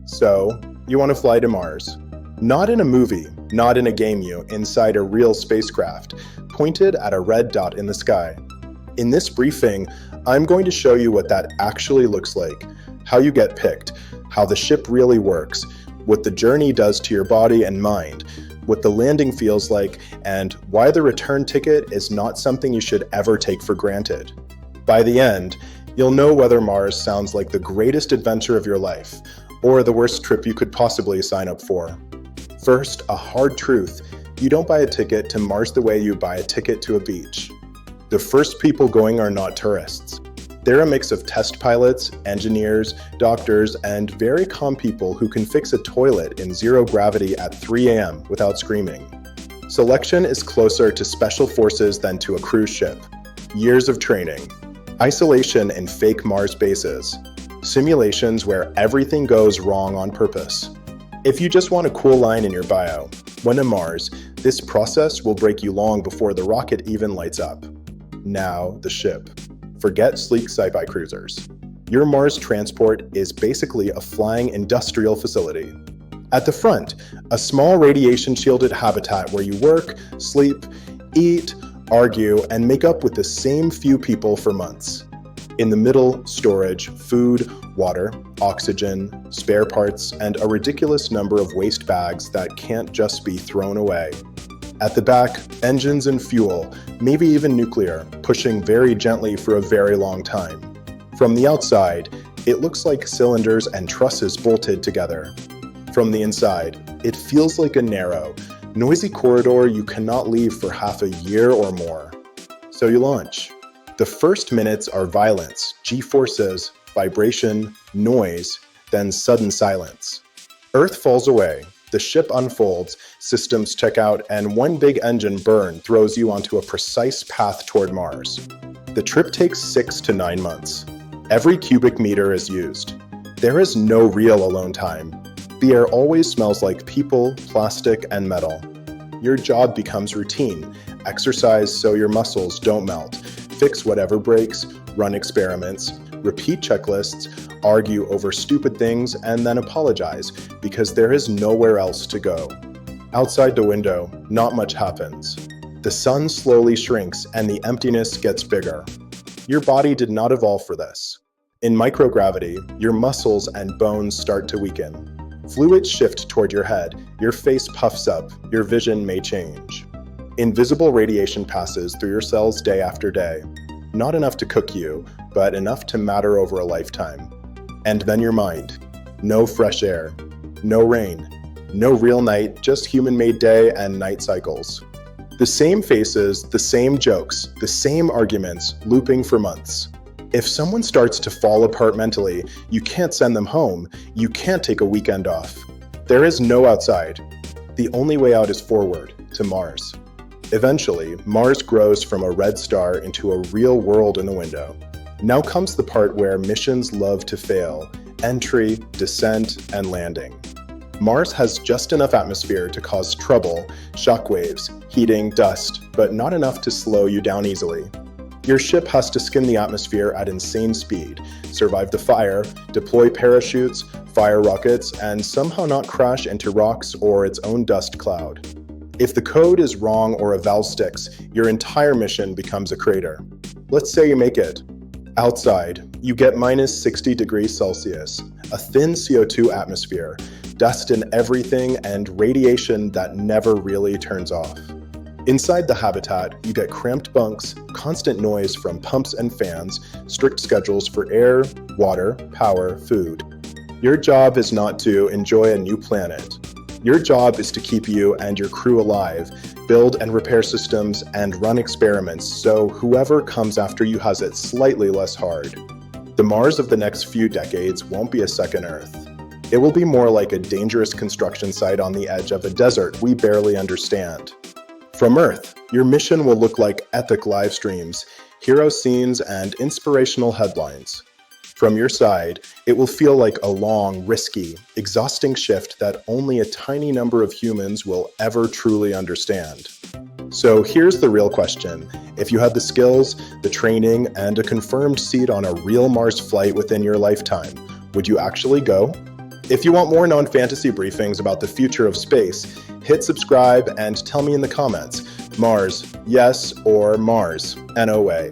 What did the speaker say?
So, you want to fly to Mars. Not in a movie, not in a game inside a real spacecraft, pointed at a red dot in the sky. In this briefing, I'm going to show you what that actually looks like, how you get picked, how the ship really works, what the journey does to your body and mind, what the landing feels like, and why the return ticket is not something you should ever take for granted. By the end, you'll know whether Mars sounds like the greatest adventure of your life, or the worst trip you could possibly sign up for. First, a hard truth: you don't buy a ticket to Mars the way you buy a ticket to a beach. The first people going are not tourists. They're a mix of test pilots, engineers, doctors, and very calm people who can fix a toilet in zero gravity at 3 a.m. without screaming. Selection is closer to special forces than to a cruise ship. Years of training. Isolation in fake Mars bases. Simulations where everything goes wrong on purpose. If you just want a cool line in your bio, when on Mars, this process will break you long before the rocket even lights up. Now, the ship. Forget sleek sci-fi cruisers. Your Mars transport is basically a flying industrial facility. At the front, a small radiation-shielded habitat where you work, sleep, eat, argue, and make up with the same few people for months. In the middle, storage, food, water, oxygen, spare parts, and a ridiculous number of waste bags that can't just be thrown away. At the back, engines and fuel, maybe even nuclear, pushing very gently for a very long time. From the outside, it looks like cylinders and trusses bolted together. From the inside, it feels like a narrow, noisy corridor you cannot leave for half a year or more. So you launch. The first minutes are violence, G-forces, vibration, noise, then sudden silence. Earth falls away, the ship unfolds, systems check out, and one big engine burn throws you onto a precise path toward Mars. The trip takes 6 to 9 months. Every cubic meter is used. There is no real alone time. The air always smells like people, plastic, and metal. Your job becomes routine. Exercise so your muscles don't melt. Fix whatever breaks, run experiments, repeat checklists, argue over stupid things, and then apologize because there is nowhere else to go. Outside the window, not much happens. The sun slowly shrinks and the emptiness gets bigger. Your body did not evolve for this. In microgravity, your muscles and bones start to weaken. Fluids shift toward your head, your face puffs up, your vision may change. Invisible radiation passes through your cells day after day. Not enough to cook you, but enough to matter over a lifetime. And then your mind. No fresh air. No rain. No real night, just human-made day and night cycles. The same faces, the same jokes, the same arguments, looping for months. If someone starts to fall apart mentally, you can't send them home. You can't take a weekend off. There is no outside. The only way out is forward, to Mars. Eventually, Mars grows from a red star into a real world in the window. Now comes the part where missions love to fail: entry, descent, and landing. Mars has just enough atmosphere to cause trouble, shockwaves, heating, dust, but not enough to slow you down easily. Your ship has to skim the atmosphere at insane speed, survive the fire, deploy parachutes, fire rockets, and somehow not crash into rocks or its own dust cloud. If the code is wrong or a valve sticks, your entire mission becomes a crater. Let's say you make it. Outside, you get minus 60 degrees Celsius, a thin CO2 atmosphere, dust in everything, and radiation that never really turns off. Inside the habitat, you get cramped bunks, constant noise from pumps and fans, strict schedules for air, water, power, food. Your job is not to enjoy a new planet. Your job is to keep you and your crew alive, build and repair systems, and run experiments so whoever comes after you has it slightly less hard. The Mars of the next few decades won't be a second Earth. It will be more like a dangerous construction site on the edge of a desert we barely understand. From Earth, your mission will look like epic live streams, hero scenes, and inspirational headlines. From your side, it will feel like a long, risky, exhausting shift that only a tiny number of humans will ever truly understand. So here's the real question. If you had the skills, the training, and a confirmed seat on a real Mars flight within your lifetime, would you actually go? If you want more non-fantasy briefings about the future of space, hit subscribe and tell me in the comments, Mars, yes, or Mars, NOA.